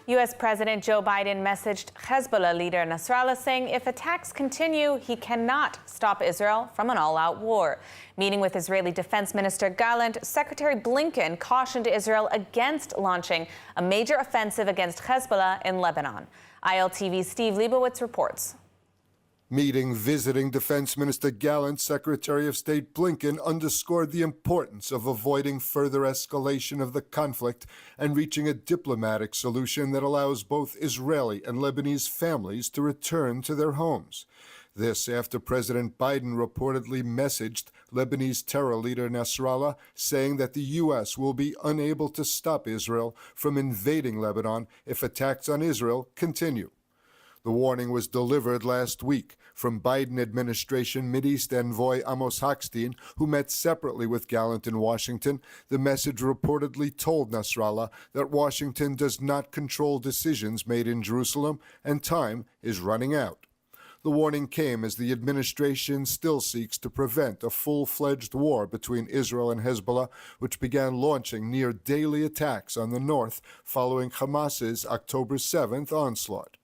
U.S. President Joe Biden messaged Hezbollah leader Nasrallah saying if attacks continue, he cannot stop Israel from an all-out war. Meeting with Israeli Defense Minister Gallant, Secretary Blinken cautioned Israel against launching a major offensive against Hezbollah in Lebanon. ILTV's Steve Leibowitz reports. Meeting visiting Defense Minister Gallant, Secretary of State Blinken underscored the importance of avoiding further escalation of the conflict and reaching a diplomatic solution that allows both Israeli and Lebanese families to return to their homes. This after President Biden reportedly messaged Lebanese terror leader Nasrallah, saying that the U.S. will be unable to stop Israel from invading Lebanon if attacks on Israel continue. The warning was delivered last week from Biden administration Mideast envoy Amos Hochstein, who met separately with Gallant in Washington. The message reportedly told Nasrallah that Washington does not control decisions made in Jerusalem and time is running out. The warning came as the administration still seeks to prevent a full-fledged war between Israel and Hezbollah, which began launching near daily attacks on the north following Hamas's October 7th onslaught.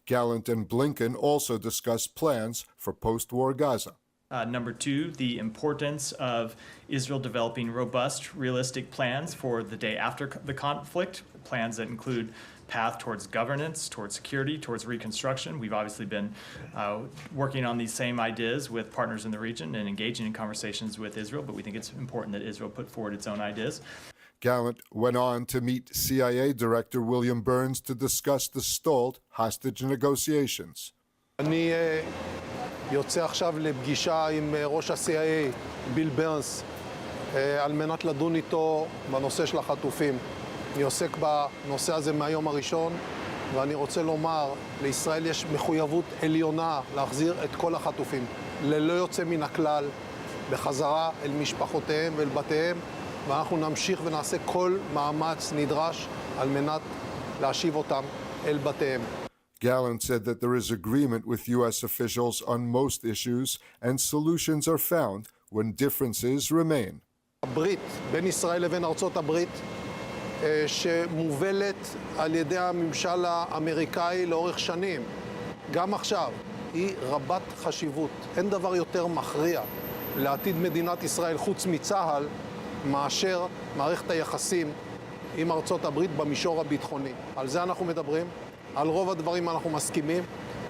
Gallant and Blinken also discussed plans for post-war Gaza. Number two, the importance of Israel developing robust, realistic plans for the day after the conflict, plans that include path towards governance, towards security, towards reconstruction. We've obviously been working on these same ideas with partners in the region and engaging in conversations with Israel, but we think it's important that Israel put forward its own ideas. Gallant went on to meet CIA Director William Burns to discuss the stalled hostage negotiations. אני יוצא עכשיו לפגישה עם ראש ה-CIA, ביל ברנס, על מנת לדון איתו בנושא של החטופים. אני עוסק בנושא הזה מהיום הראשון, ואני רוצה לומר, לישראל יש מחויבות עליונה להחזיר את כל החטופים, ללא יוצא מן הכלל, בחזרה אל משפחותיהם ואל בתיהם, ואנחנו נמשיך ונעשה כל מאמץ נדרש על מנת להשיב אותם אל בתיהם. Gallant said that there is agreement with U.S. officials on most issues and solutions are found when differences remain. הברית בין ישראל לבין ארצות הברית שמובלת על ידי הממשל האמריקאי לאורך שנים, גם עכשיו, היא רבת חשיבות. אין דבר יותר מכריע לעתיד מדינת ישראל חוץ מצה"ל מאשר מערכת היחסים עם ארצות הברית במישור הביטחוני. על זה אנחנו מדברים, על רוב הדברים אנחנו מסכימים.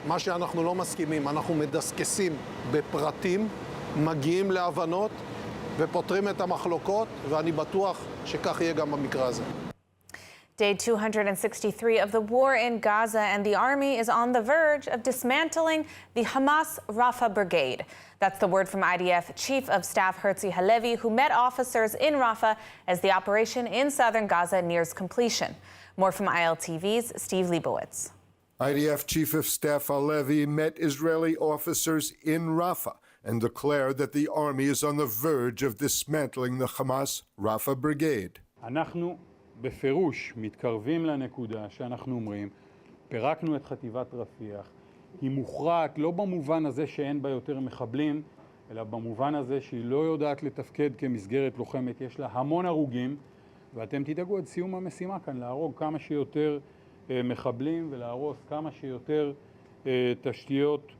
מה שאנחנו לא מסכימים, אנחנו מדסקסים בפרטים, מגיעים להבנות ופותרים את המחלוקות, ואני בטוח שכך יהיה גם במקרה הזה. Day 263 of the war in Gaza, and the army is on the verge of dismantling the Hamas Rafah Brigade. That's the word from IDF Chief of Staff Herzi Halevi, who met officers in Rafah as the operation in southern Gaza nears completion. More from ILTV's Steve Leibowitz. IDF Chief of Staff Halevi met Israeli officers in Rafah and declared that the army is on the verge of dismantling the Hamas Rafah Brigade. אנחנו בפירוש מתקרבים לנקודה שאנחנו אומרים, פירקנו את חטיבת רפיח, היא מוכרעת לא במובן הזה שאין בה יותר מחבלים, אלא במובן הזה שהיא לא יודעת לתפקד כמסגרת לוחמת, יש לה המון הרוגים, ואתם תדאגו עד סיום המשימה כאן להרוג כמה שיותר מחבלים ולהרוס כמה שיותר תשתיות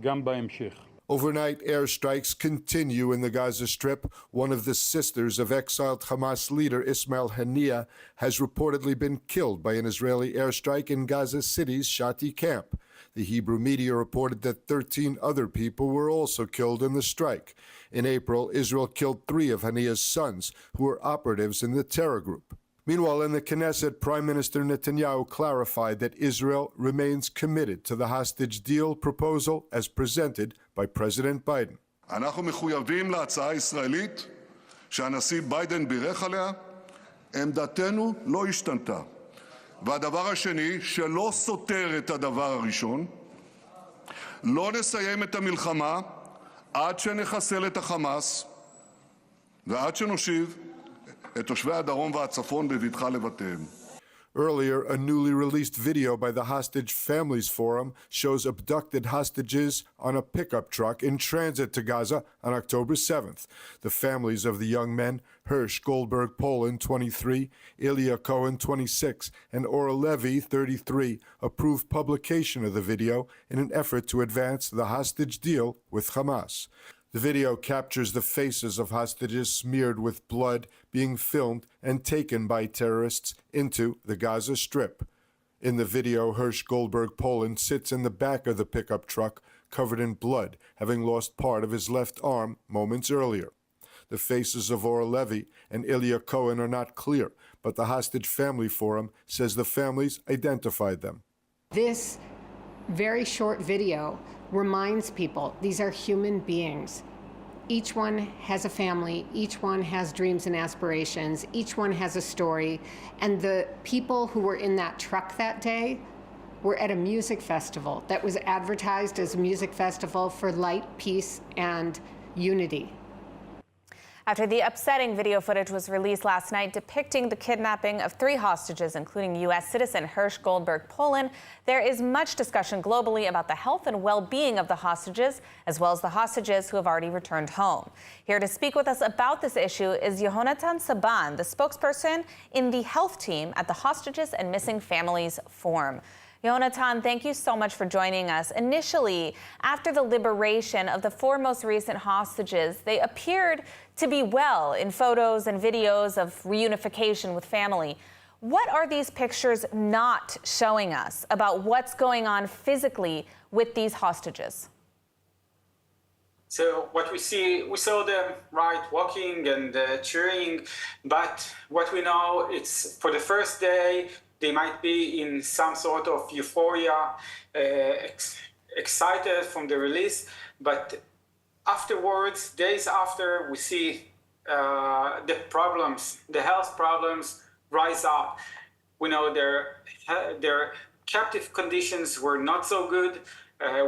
גם בהמשך. Overnight airstrikes continue in the Gaza Strip. One of the sisters of exiled Hamas leader Ismail Haniyeh has reportedly been killed by an Israeli airstrike in Gaza City's Shati camp. The Hebrew media reported that 13 other people were also killed in the strike. In April, Israel killed 3 of Haniyeh's sons, who were operatives in the terror group. Meanwhile, in the Knesset, Prime Minister Netanyahu clarified that Israel remains committed to the hostage deal proposal as presented by President Biden. אנחנו מחויבים להצעה הישראלית שהנשיא ביידן בירך עליה. עמדתנו לא השתנתה. והדבר השני, שלא סותר את הדבר הראשון, לא נסיים את המלחמה עד שנחסל את החמאס ועד שנושיב את תושבי הדרום והצפון בבטחה לבתיהם. Earlier, a newly released video by the Hostage Families Forum shows abducted hostages on a pickup truck in transit to Gaza on October 7th. The families of the young men, Hirsch Goldberg Polin, 23, Ilya Cohen, 26, and Ora Levy, 33, approved publication of the video in an effort to advance the hostage deal with Hamas. The video captures the faces of hostages smeared with blood being filmed and taken by terrorists into the Gaza Strip. In the video, Hirsch Goldberg Polin sits in the back of the pickup truck, covered in blood, having lost part of his left arm moments earlier. The faces of Ora Levy and Ilya Cohen are not clear, but the Hostage Family Forum says the families identified them. This very short video reminds people these are human beings. Each one has a family, each one has dreams and aspirations, each one has a story, and the people who were in that truck that day were at a music festival that was advertised as a music festival for light, peace, and unity. After the upsetting video footage was released last night depicting the kidnapping of 3 hostages, including U.S. citizen Hirsch Goldberg Polin, there is much discussion globally about the health and well-being of the hostages, as well as the hostages who have already returned home. Here to speak with us about this issue is Yehonatan Saban, the spokesperson in the health team at the Hostages and Missing Families Forum. Yehonatan, thank you so much for joining us. Initially, after the liberation of the 4 most recent hostages, they appeared to be well in photos and videos of reunification with family. What are these pictures not showing us about what's going on physically with these hostages? So what we saw them, right, walking and cheering, but what we know, it's for the first day, they might be in some sort of euphoria, excited from the release, but afterwards, days after, we see the problems, the health problems rise up. We know their captive conditions were not so good.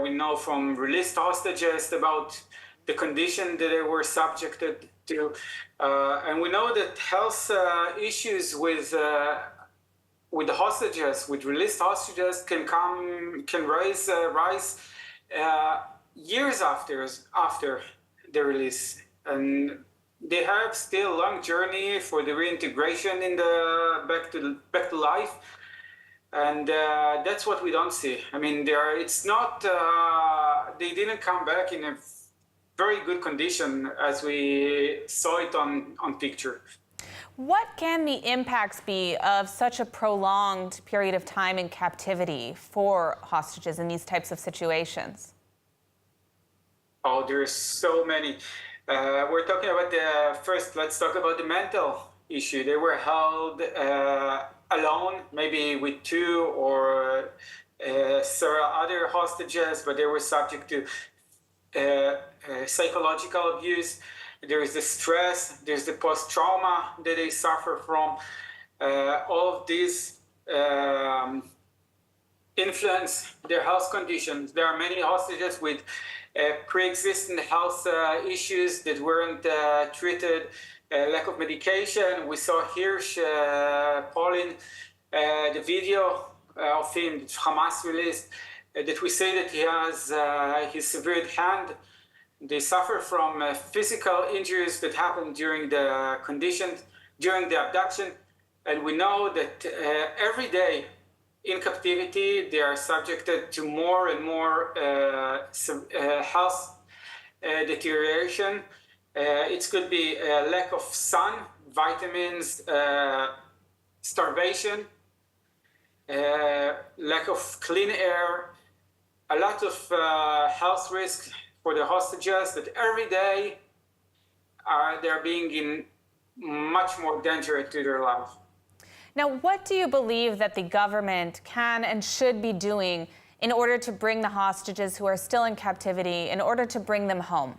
We know from released hostages about the condition that they were subjected to. And we know that health issues with the hostages, with released hostages, can rise years after the release, and they have still a long journey for the reintegration in the back to life, and that's what we don't see. I mean, it's not they didn't come back in a very good condition as we saw it on picture. What can the impacts be of such a prolonged period of time in captivity for hostages in these types of situations? Oh, there's so many. We're talking about first, let's talk about the mental issue. They were held alone, maybe with 2 or several other hostages, but they were subject to psychological abuse. There is the stress, there's the post-trauma that they suffer from. All of these influence their health conditions. There are many hostages with pre-existing health issues that weren't treated, lack of medication. We saw Hirsch Polin, the video of him that Hamas released, that we say that he has his severed hand. They suffer from physical injuries that happened during the abduction. And we know that every day in captivity, they are subjected to more and more health deterioration. It could be a lack of sun, vitamins, starvation, lack of clean air, a lot of health risks for the hostages that every day they're being in much more danger to their life. Now, what do you believe that the government can and should be doing in order to bring the hostages who are still in captivity, in order to bring them home?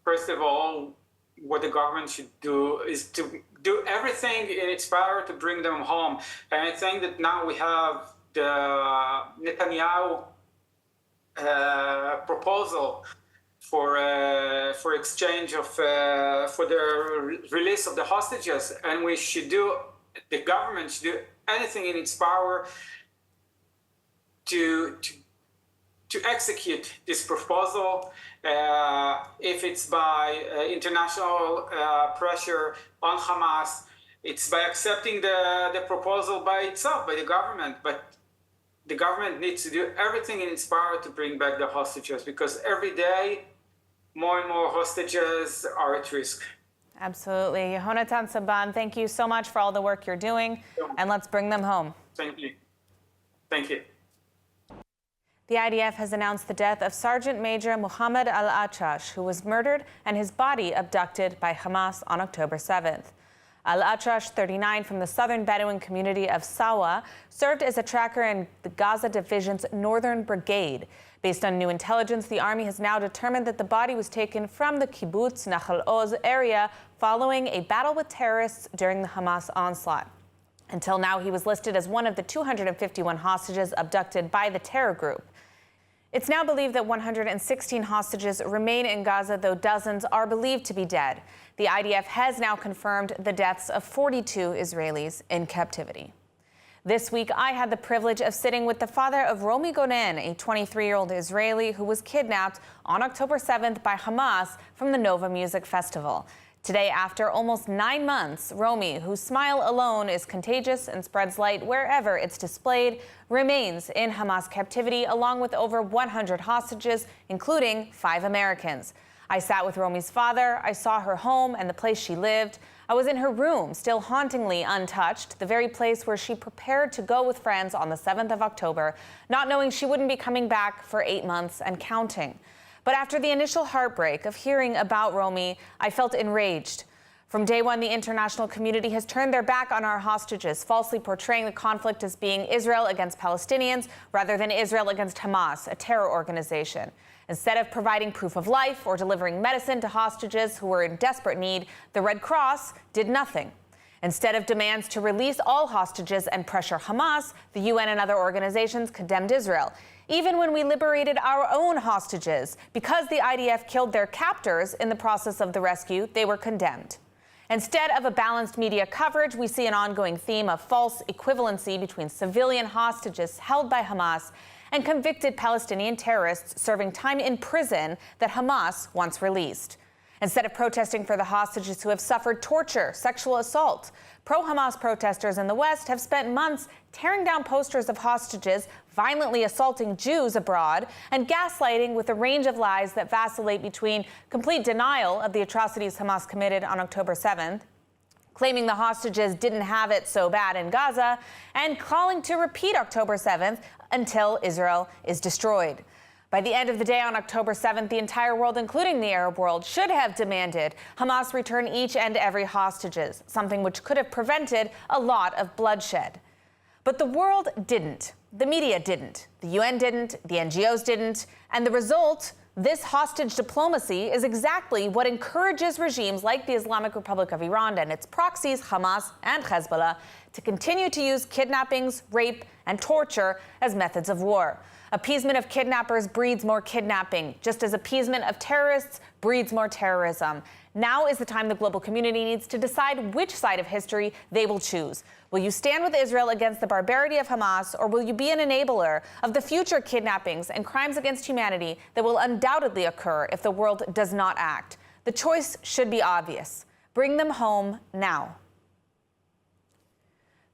First of all, what the government should do is to do everything in its power to bring them home. And I think that now we have the Netanyahu proposal for exchange of for the release of the hostages, and we should do the government should do anything in its power to execute this proposal, if it's by international pressure on Hamas, it's by accepting the proposal by itself, by the government. But the government needs to do everything in its power to bring back the hostages, because every day more and more hostages are at risk. Absolutely. Yehonatan Saban, thank you so much for all the work you're doing, and let's bring them home. Thank you. Thank you. The IDF has announced the death of Sergeant Major Mohammed Al-Achash, who was murdered and his body abducted by Hamas on October 7th. Al-Achash, 39, from the southern Bedouin community of Sawa, served as a tracker in the Gaza Division's Northern Brigade. Based on new intelligence, the army has now determined that the body was taken from the kibbutz Nahal Oz area following a battle with terrorists during the Hamas onslaught. Until now, he was listed as one of the 251 hostages abducted by the terror group. It's now believed that 116 hostages remain in Gaza, though dozens are believed to be dead. The IDF has now confirmed the deaths of 42 Israelis in captivity. This week, I had the privilege of sitting with the father of Romi Gonen, a 23-year-old Israeli who was kidnapped on October 7th by Hamas from the Nova Music Festival. Today, after almost 9 months, Romi, whose smile alone is contagious and spreads light wherever it's displayed, remains in Hamas captivity along with over 100 hostages, including 5 Americans. I sat with Romi's father. I saw her home and the place she lived. I was in her room, still hauntingly untouched, the very place where she prepared to go with friends on the 7th of October, not knowing she wouldn't be coming back for 8 months and counting. But after the initial heartbreak of hearing about Romi, I felt enraged. From day one, the international community has turned their back on our hostages, falsely portraying the conflict as being Israel against Palestinians rather than Israel against Hamas, a terror organization. Instead of providing proof of life or delivering medicine to hostages who were in desperate need, the Red Cross did nothing. Instead of demands to release all hostages and pressure Hamas, the UN and other organizations condemned Israel. Even when we liberated our own hostages, because the IDF killed their captors in the process of the rescue, they were condemned. Instead of a balanced media coverage, we see an ongoing theme of false equivalency between civilian hostages held by Hamas and convicted Palestinian terrorists serving time in prison that Hamas once released. Instead of protesting for the hostages who have suffered torture, sexual assault, pro-Hamas protesters in the West have spent months tearing down posters of hostages, violently assaulting Jews abroad, and gaslighting with a range of lies that vacillate between complete denial of the atrocities Hamas committed on October 7th, claiming the hostages didn't have it so bad in Gaza, and calling to repeat October 7th until Israel is destroyed. By the end of the day on October 7th, the entire world, including the Arab world, should have demanded Hamas return each and every hostages, something which could have prevented a lot of bloodshed. But the world didn't. The media didn't. The UN didn't. The NGOs didn't. And the result, this hostage diplomacy, is exactly what encourages regimes like the Islamic Republic of Iran and its proxies, Hamas and Hezbollah, to continue to use kidnappings, rape, and torture as methods of war. Appeasement of kidnappers breeds more kidnapping, just as appeasement of terrorists breeds more terrorism. Now is the time the global community needs to decide which side of history they will choose. Will you stand with Israel against the barbarity of Hamas, or will you be an enabler of the future kidnappings and crimes against humanity that will undoubtedly occur if the world does not act? The choice should be obvious. Bring them home now.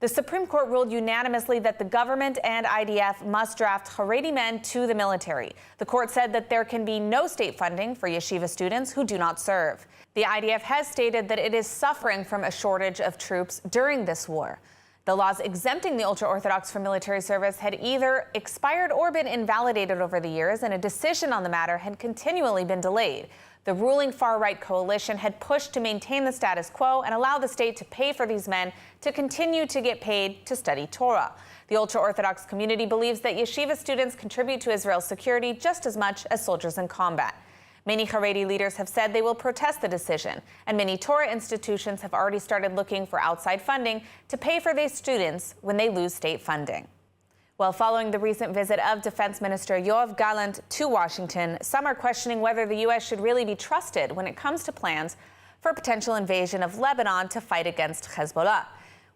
The Supreme Court ruled unanimously that the government and IDF must draft Haredi men to the military. The court said that there can be no state funding for yeshiva students who do not serve. The IDF has stated that it is suffering from a shortage of troops during this war. The laws exempting the ultra-Orthodox from military service had either expired or been invalidated over the years, and a decision on the matter had continually been delayed. The ruling far-right coalition had pushed to maintain the status quo and allow the state to pay for these men to continue to get paid to study Torah. The ultra-Orthodox community believes that yeshiva students contribute to Israel's security just as much as soldiers in combat. Many Haredi leaders have said they will protest the decision, and many Torah institutions have already started looking for outside funding to pay for these students when they lose state funding. Well, following the recent visit of Defense Minister Yoav Gallant to Washington, some are questioning whether the U.S. should really be trusted when it comes to plans for a potential invasion of Lebanon to fight against Hezbollah.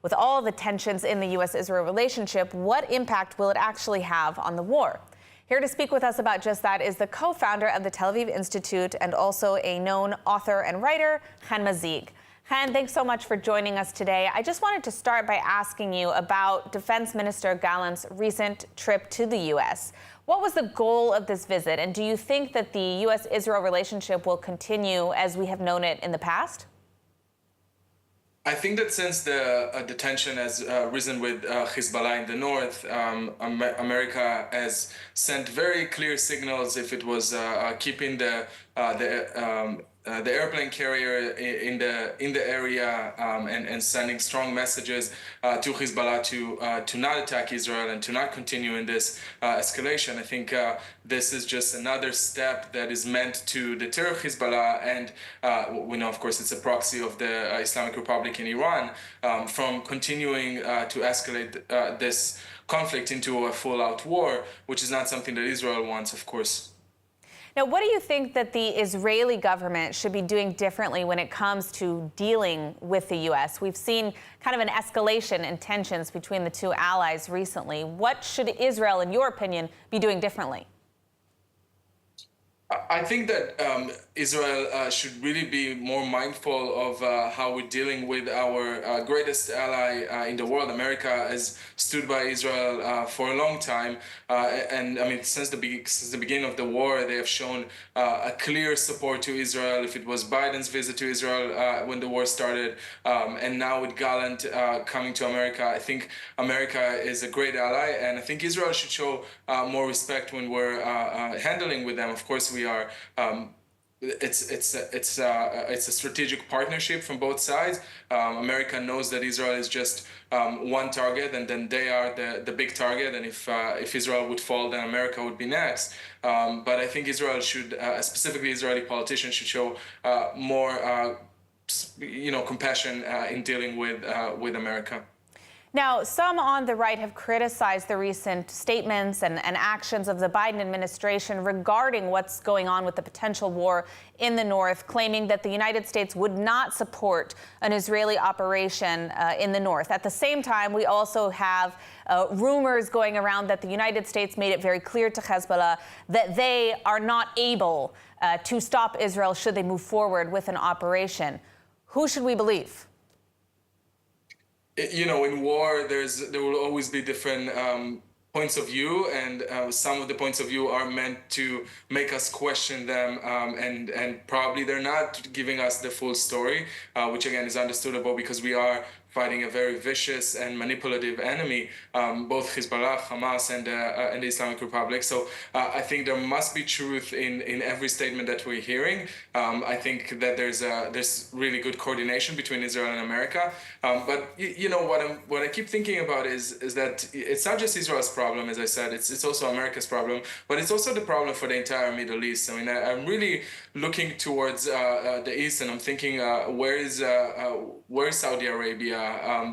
With all the tensions in the U.S.-Israel relationship, what impact will it actually have on the war? Here to speak with us about just that is the co-founder of the Tel Aviv Institute and also a known author and writer, Chen Mazig. Chen, thanks so much for joining us today. I just wanted to start by asking you about Defense Minister Gallant's recent trip to the U.S. What was the goal of this visit, and do you think that the U.S.-Israel relationship will continue as we have known it in the past? I think that since the tension has risen with Hezbollah in the north, America has sent very clear signals. If it was keeping the airplane carrier in the area and sending strong messages to Hezbollah to not attack Israel and to not continue in this escalation. I think this is just another step that is meant to deter Hezbollah, and we know, of course, it's a proxy of the Islamic Republic in Iran from continuing to escalate this conflict into a full-out war, which is not something that Israel wants, of course. Now, what do you think that the Israeli government should be doing differently when it comes to dealing with the U.S.? We've seen kind of an escalation in tensions between the two allies recently. What should Israel, in your opinion, be doing differently? I think that Israel should really be more mindful of how we're dealing with our greatest ally in the world. America has stood by Israel for a long time, and I mean since the beginning of the war, they have shown a clear support to Israel. If it was Biden's visit to Israel when the war started, and now with Gallant coming to America, I think America is a great ally, and I think Israel should show more respect when we're handling with them. Of course, we are. It's a strategic partnership from both sides. America knows that Israel is just one target, and then they are the big target. And if Israel would fall, then America would be next. But I think Israel should, specifically Israeli politicians, should show more, compassion in dealing with America. Now, some on the right have criticized the recent statements and actions of the Biden administration regarding what's going on with the potential war in the north, claiming that the United States would not support an Israeli operation in the north. At the same time, we also have rumors going around that the United States made it very clear to Hezbollah that they are not able to stop Israel should they move forward with an operation. Who should we believe? In war, there will always be different points of view, and some of the points of view are meant to make us question them, and probably they're not giving us the full story, which again is understandable because we are fighting a very vicious and manipulative enemy, both Hezbollah, Hamas, and the Islamic Republic. So I think there must be truth in every statement that we're hearing. I think that there's really good coordination between Israel and America. But what I keep thinking about is that it's not just Israel's problem, as I said. It's also America's problem, but it's also the problem for the entire Middle East. I mean, I'm really looking towards the East, and I'm thinking, where is Saudi Arabia?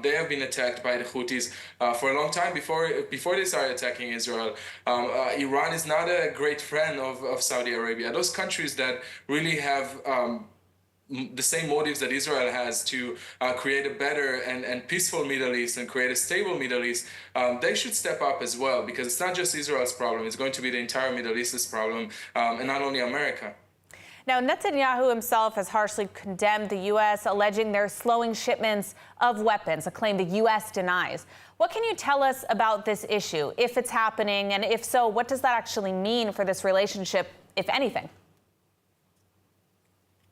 They have been attacked by the Houthis for a long time before they started attacking Israel. Iran is not a great friend of Saudi Arabia. Those countries that really have the same motives that Israel has to create a better and peaceful Middle East and create a stable Middle East, they should step up as well, because it's not just Israel's problem. It's going to be the entire Middle East's problem, and not only America. Now, Netanyahu himself has harshly condemned the U.S., alleging they're slowing shipments of weapons, a claim the U.S. denies. What can you tell us about this issue, if it's happening, and if so, what does that actually mean for this relationship, if anything?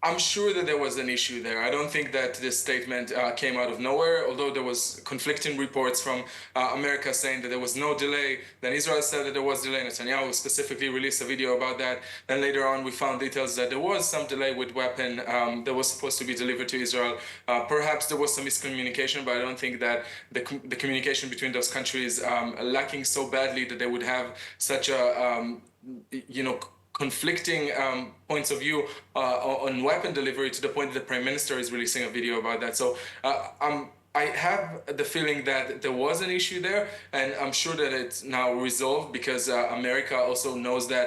I'm sure that there was an issue there. I don't think that this statement came out of nowhere, although there was conflicting reports from America saying that there was no delay. Then Israel said that there was delay. Netanyahu specifically released a video about that. Then later on, we found details that there was some delay with weapon that was supposed to be delivered to Israel. Perhaps there was some miscommunication, but I don't think that the communication between those countries lacking so badly that they would have such a, conflicting points of view on weapon delivery to the point that the Prime Minister is releasing a video about that. So I have the feeling that there was an issue there, and I'm sure that it's now resolved because America also knows that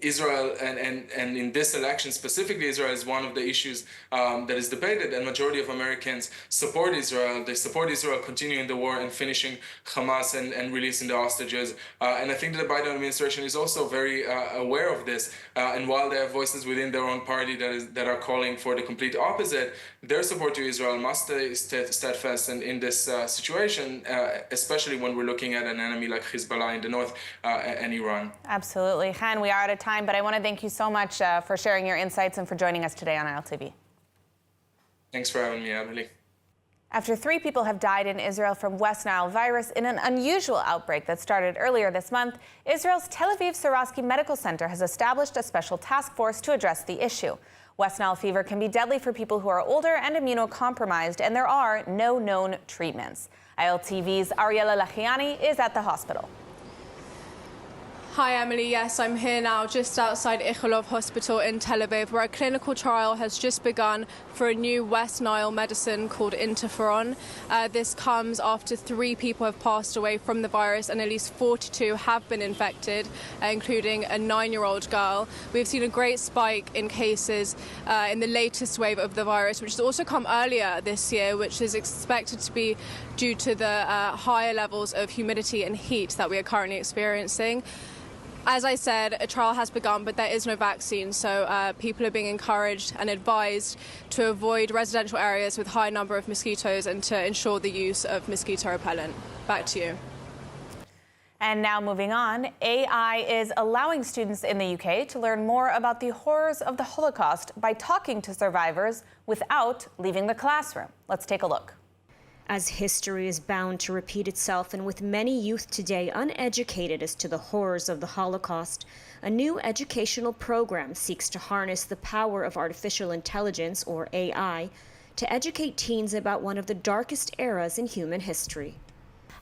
Israel and in this election specifically, Israel is one of the issues that is debated, and majority of Americans support Israel. They support Israel continuing the war and finishing Hamas and releasing the hostages. And I think that the Biden administration is also very aware of this. And while they have voices within their own party that are calling for the complete opposite, their support to Israel must stay steadfast in this situation, especially when we're looking at an enemy like Hezbollah in the north and Iran. Absolutely. Han, we are out of time, but I want to thank you so much for sharing your insights and for joining us today on ILTV. Thanks for having me, Emily. After 3 people have died in Israel from West Nile virus in an unusual outbreak that started earlier this month, Israel's Tel Aviv Sourasky Medical Center has established a special task force to address the issue. West Nile fever can be deadly for people who are older and immunocompromised, and there are no known treatments. ILTV's Ariella Lachiani is at the hospital. Hi Emily, yes, I'm here now just outside Ichilov Hospital in Tel Aviv, where a clinical trial has just begun for a new West Nile medicine called interferon. This comes after 3 people have passed away from the virus and at least 42 have been infected, including a 9-year-old girl. We've seen a great spike in cases in the latest wave of the virus, which has also come earlier this year, which is expected to be due to the higher levels of humidity and heat that we are currently experiencing. As I said, a trial has begun, but there is no vaccine, so people are being encouraged and advised to avoid residential areas with high number of mosquitoes and to ensure the use of mosquito repellent. Back to you. And now moving on, AI is allowing students in the UK to learn more about the horrors of the Holocaust by talking to survivors without leaving the classroom. Let's take a look. As history is bound to repeat itself, and with many youth today uneducated as to the horrors of the Holocaust, a new educational program seeks to harness the power of artificial intelligence, or AI, to educate teens about one of the darkest eras in human history.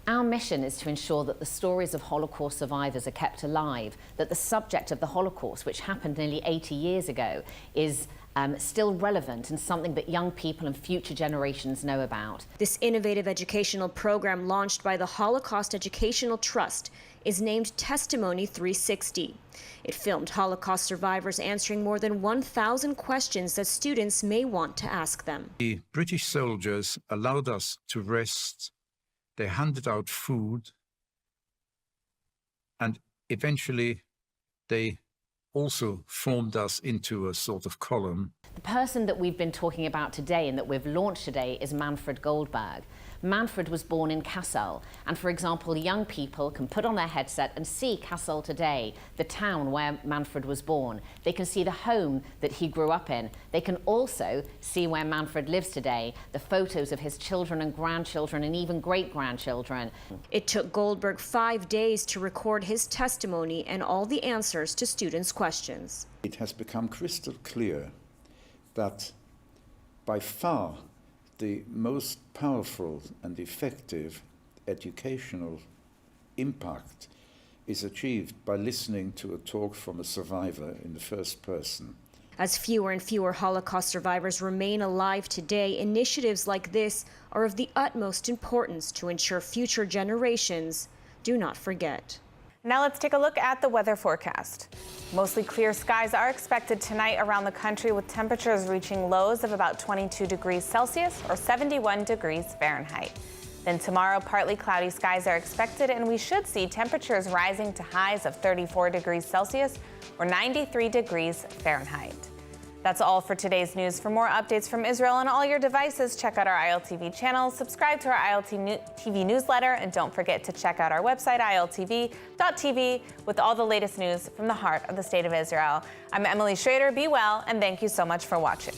Our mission is to ensure that the stories of Holocaust survivors are kept alive, that the subject of the Holocaust, which happened nearly 80 years ago, is still relevant and something that young people and future generations know about. This innovative educational program launched by the Holocaust Educational Trust is named Testimony 360. It filmed Holocaust survivors answering more than 1,000 questions that students may want to ask them. The British soldiers allowed us to rest. They handed out food, and eventually they also formed us into a sort of column. The person that we've been talking about today and that we've launched today is Manfred Goldberg. Manfred was born in Kassel, and for example, young people can put on their headset and see Kassel today, the town where Manfred was born. They can see the home that he grew up in. They can also see where Manfred lives today, the photos of his children and grandchildren and even great-grandchildren. It took Goldberg 5 days to record his testimony and all the answers to students' questions. It has become crystal clear that by far the most powerful and effective educational impact is achieved by listening to a talk from a survivor in the first person. As fewer and fewer Holocaust survivors remain alive today, initiatives like this are of the utmost importance to ensure future generations do not forget. Now let's take a look at the weather forecast. Mostly clear skies are expected tonight around the country, with temperatures reaching lows of about 22 degrees Celsius or 71 degrees Fahrenheit. Then tomorrow, partly cloudy skies are expected, and we should see temperatures rising to highs of 34 degrees Celsius or 93 degrees Fahrenheit. That's all for today's news. For more updates from Israel on all your devices, check out our ILTV channel, subscribe to our ILTV newsletter, and don't forget to check out our website, iltv.tv, with all the latest news from the heart of the State of Israel. I'm Emily Schrader. Be well, and thank you so much for watching.